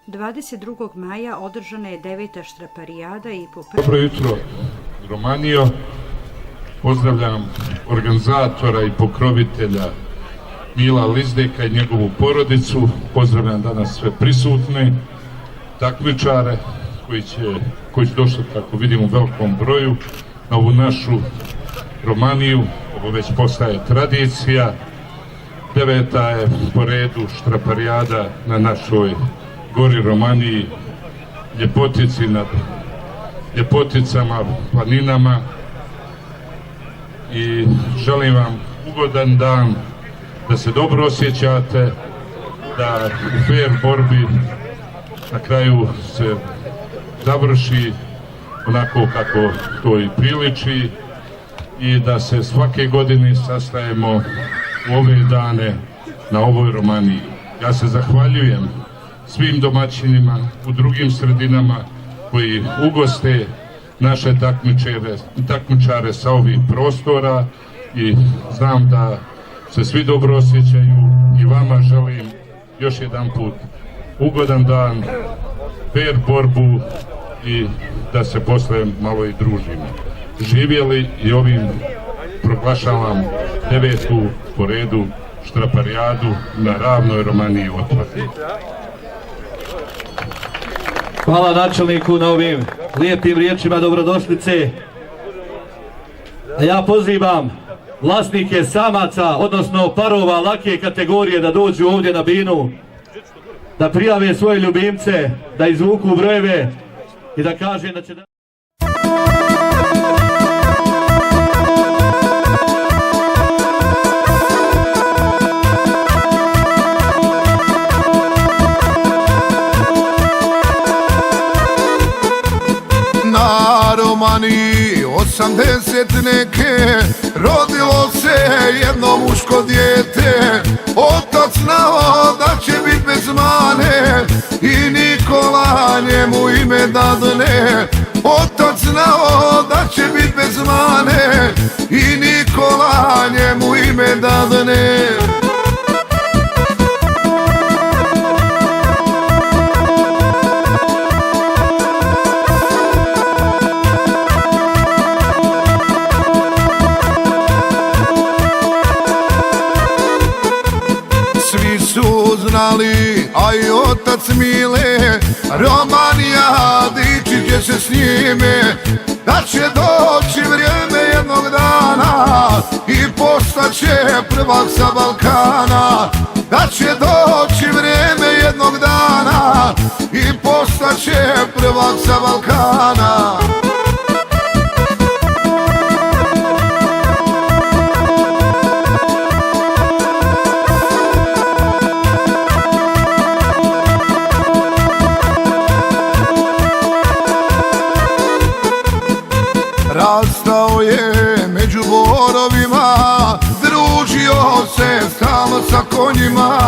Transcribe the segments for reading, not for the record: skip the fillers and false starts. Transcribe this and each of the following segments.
22. maja održana je 9. štraparijada i po Dobro jutro, Romanijo. Pozdravljam organizatora i pokrovitelja Mila Lizdeka i njegovu porodicu. Pozdravljam danas sve prisutne takmičare koji su došli, kako vidimo, u velikom broju na ovu našu Romaniju. Ovo već postaje tradicija. 9. je po redu štraparijada na našoj gori Romaniji, ljepotici nad ljepoticama, planinama, i želim vam ugodan dan, da se dobro osjećate, da u fair borbi na kraju se završi onako kako to i priliči i da se svake godine sastajemo u ove dane na ovoj Romaniji. Ja se zahvaljujem svim domaćinima u drugim sredinama koji ugoste naše takmičare sa ovih prostora i znam da se svi dobro osjećaju i vama želim još jedan put ugodan dan, fair borbu i da se posle malo i družimo. Živjeli i ovim proglašavam 9. po redu štraparijadu na ravnoj Romaniji otvorenu. Hvala načelniku na ovim lijepim riječima dobrodošlice. A ja pozivam vlasnike samaca, odnosno parova lake kategorije, da dođu ovdje na binu, da prijave svoje ljubimce, da izvuku brojeve i da kaže da će da... Romani 80 neke rodilo se jedno muško dijete. Otac znao da će bit bez mane i Nikola njemu ime dadne. Otac znao da će bit bez mane i Nikola njemu ime dadne. A i otac Mile Romanija dići će se s njime, da će doći vrijeme jednog dana i postaće prvak sa Balkana. Da će doći vrijeme jednog dana i postaće prvak sa Balkana. Rastao je među borovima, družio se stalno sa konjima.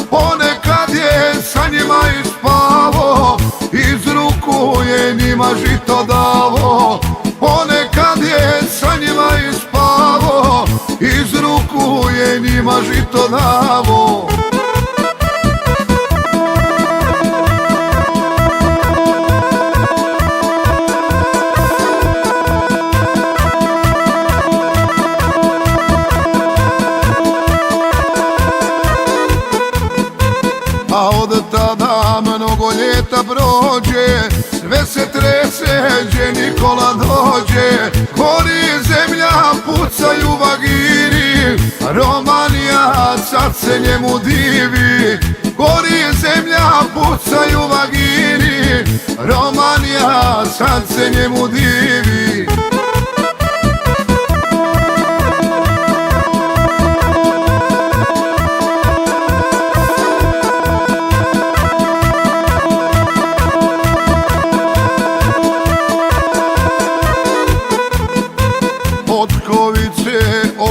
Ponekad je sa njima i spavo, iz ruku je njima žito davo. Ponekad je sa njima i spavo, iz ruku je njima žito davo. A od tada mnogo ljeta prođe, sve se trese, gdje Nikola dođe. Gori zemlja, pucaju vagini, Romanija sad se njemu divi. Gori zemlja, pucaju vagini, Romanija sad se njemu divi.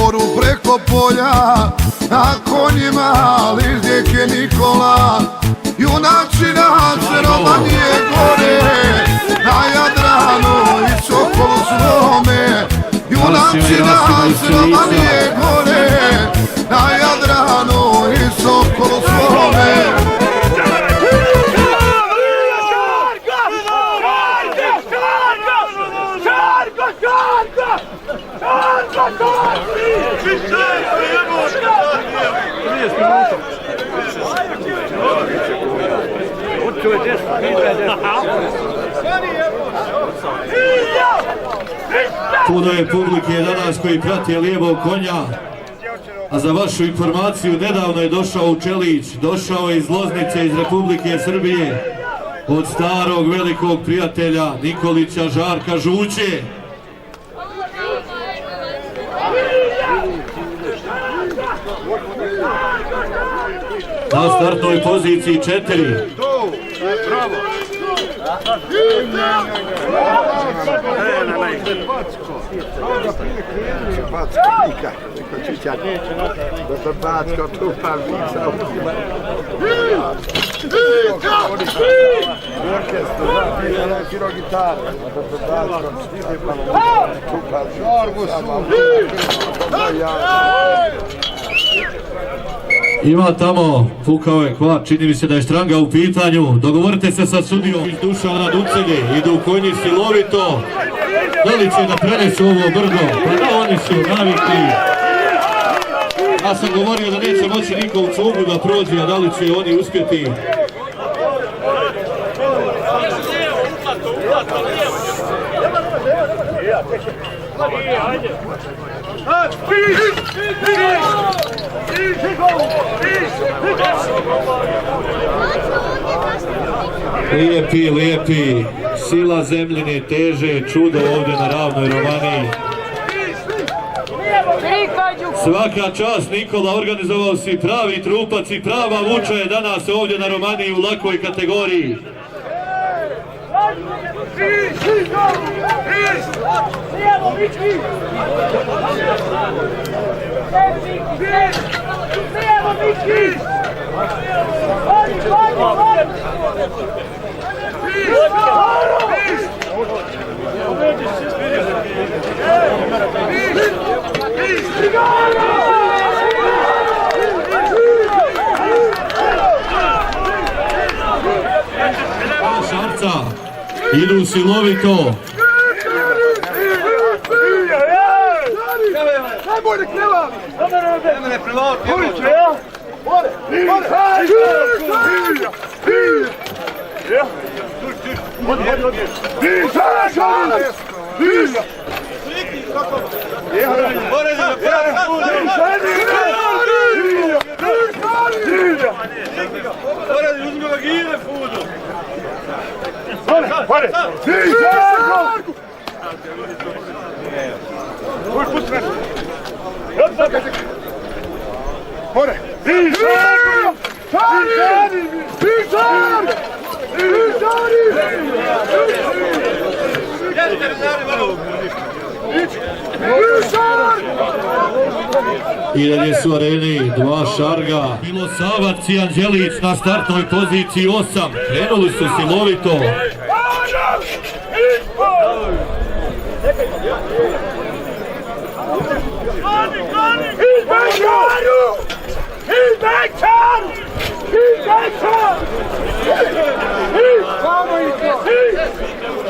Oru preko polja, na konjima Lizdek je Nikola. Junačina s Romanije gore, na Jadranu i Sokolu svome. Junačina s Romanije gore, na Jadranu i Sokolu svome. Puno je publike danas koji prati lijevog konja. A za vašu informaciju, nedavno je došao u Čelić, došao je iz Loznice, iz Republike Srbije, od starog velikog prijatelja Nikolića Žarka Žuće. Na startnoj poziciji 4. Ima tamo, pukao je kvar, čini mi se da je štranga u pitanju. Dogovorite se sa sudijom iz Dušana Ducelje, idu konji silovito. Da li će da prenesu ovo brdo? Pa da, oni su navikli. Ja sam govorio da neće moći niko u cugu da prođe, a da li će oni uspjeti? Lijepi, lijepi, sila zemljine teže, čudo ovdje na ravnoj Romaniji. Svaka čast Nikola, organizovao si pravi trupac i prava vuča je danas ovdje na Romaniji u lakoj kategoriji. Šarca, idu silovito. I dalje su areni, dva šarga. Milosavac i Anđelić na startnoj poziciji 8. Krenuli su silovito.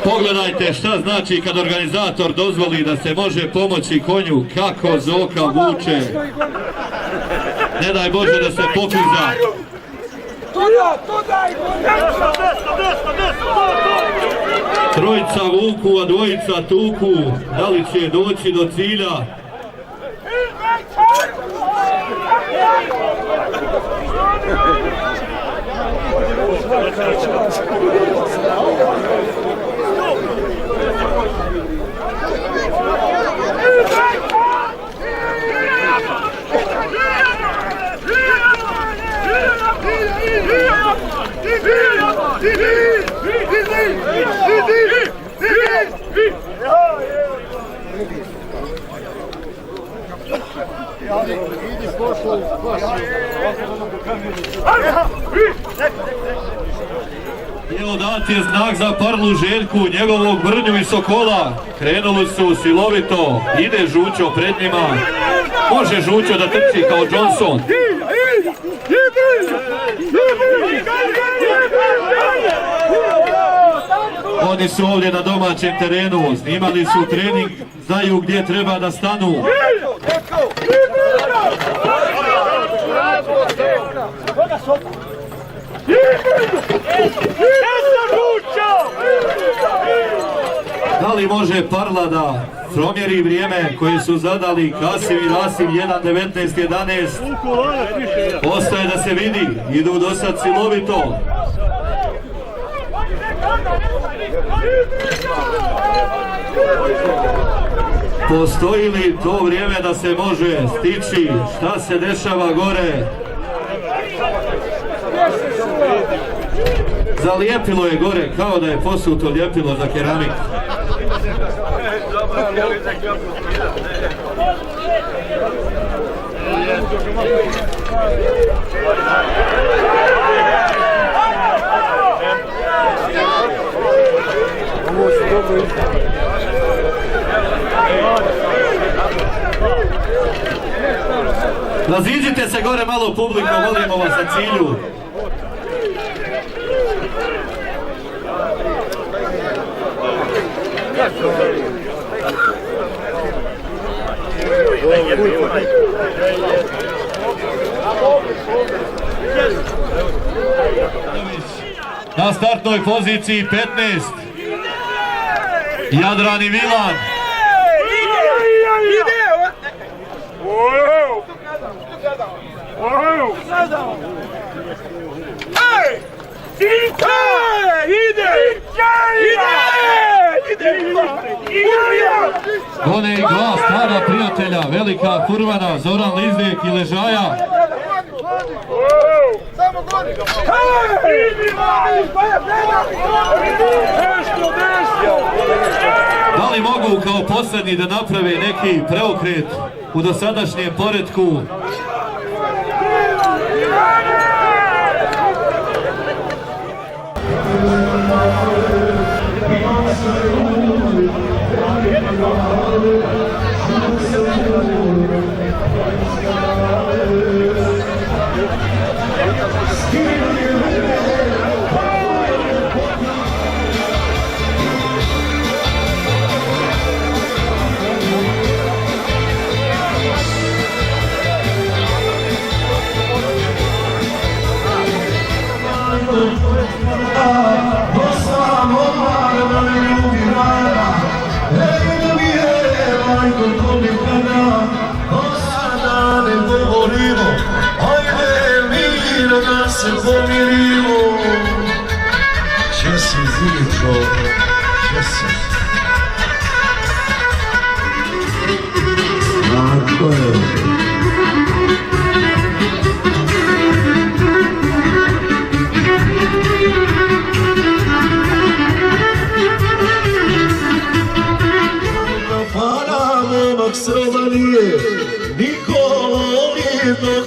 Pogledajte šta znači kad organizator dozvoli da se može pomoći konju, kako Zoka vuče. Ne daj Bože da se pokuza. Trojica vuku, a dvojica tuku. Da li će doći do cilja? Evo dat je znak za Parlu Željku, njegovog Brnju i Sokola. Krenuli su silovito, ide Žućo pred njima. Može Žućo da trči kao Johnson. Oni su ovdje na domaćem terenu, snimali su trening, znaju gdje treba da stanu. Da li može Parla da promjeri vrijeme koje su zadali Kasim i Rasim 1.19.11? Ostaje da se vidi, idu do sad silovito. Postoji li to vrijeme da se može stići šta se dešava gore? Zalijepilo je gore kao da je posuto ljepilo za keramiku. Raziđite se gore malo publiko, molimo vas na cilju. Na startnoj poziciji 15 Jadran i Milan. Gone i glas stara prijatelja, velika Kurvana, Zoran Lizdek i Ležaja. Da li mogu kao posljednji da naprave neki preokret u dosadašnjem poretku?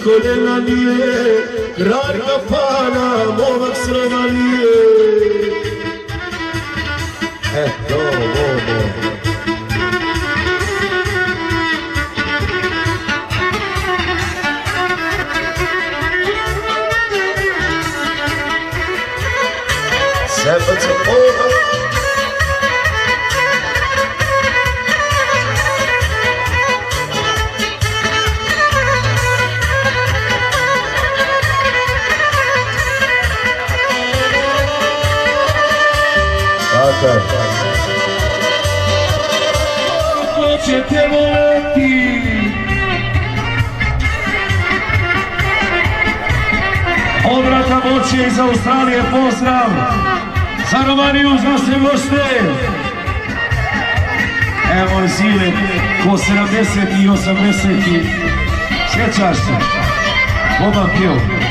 Koljena nije, kralj kafana, momak s Romanije. Eto, ovo. Sepaca ova. Ko će te voleti? Od vrata moće iz Australije pozdrav za Romaniju, za sve goste. Evo Zile, ko 70 i 80, sjećaš se, Boban pio.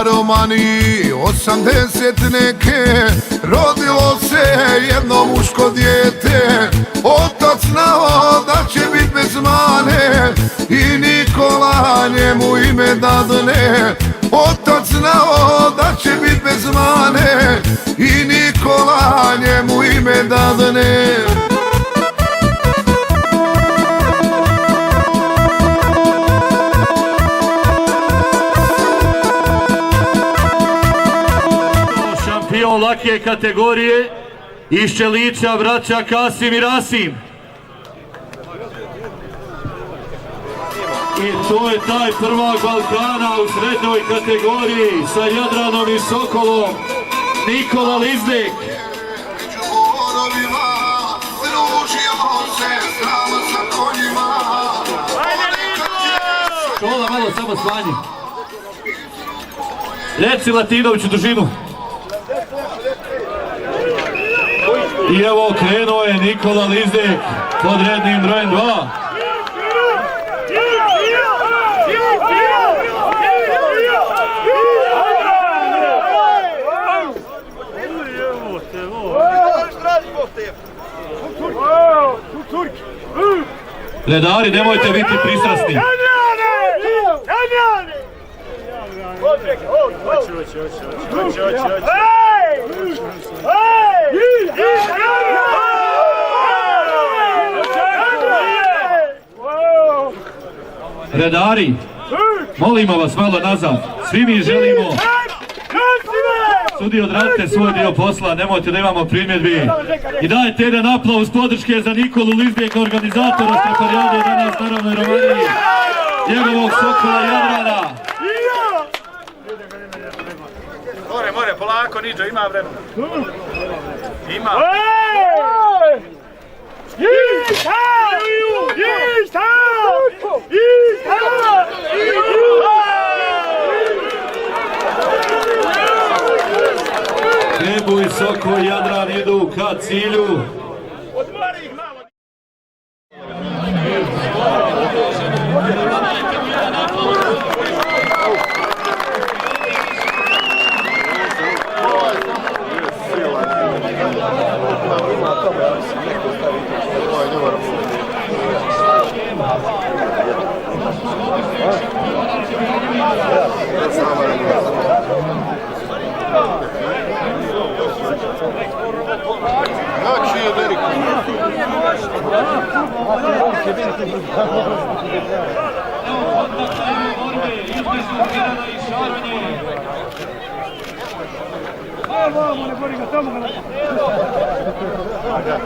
Romaniji 80 neke rodilo se jedno muško dijete. Otac znao da će bit bez mane i Nikola njemu ime dadne. Otac znao da će bit bez mane i Nikola njemu ime dadne. finale lake kategorije iz Čelića braća Kasim i Rasim. I to je taj prvak Balkana u srednjoj kategoriji sa Jadranom i Sokolom, Nikola Lizdek. Šola malo samo smanji. Reci Latinoviću dužinu. I evo krenuo je Nikola Lizdek pod rednim brojem 2. Redari, nemojte biti pristrasni. Redari, molimo vas malo nazad. Svi mi želimo. Sudi, odradite svoj dio posla, nemojte da imamo primjedbi. I dajte jedan aplauz podrške za Nikolu Lizdeka, organizatora streparijade danas naravno i Romaniji, njegovog Sokola Jadrana. More, polako, Niđo, ima vremena. Ima. Nebu i Sokol Jadran idu ka cilju. Ajde,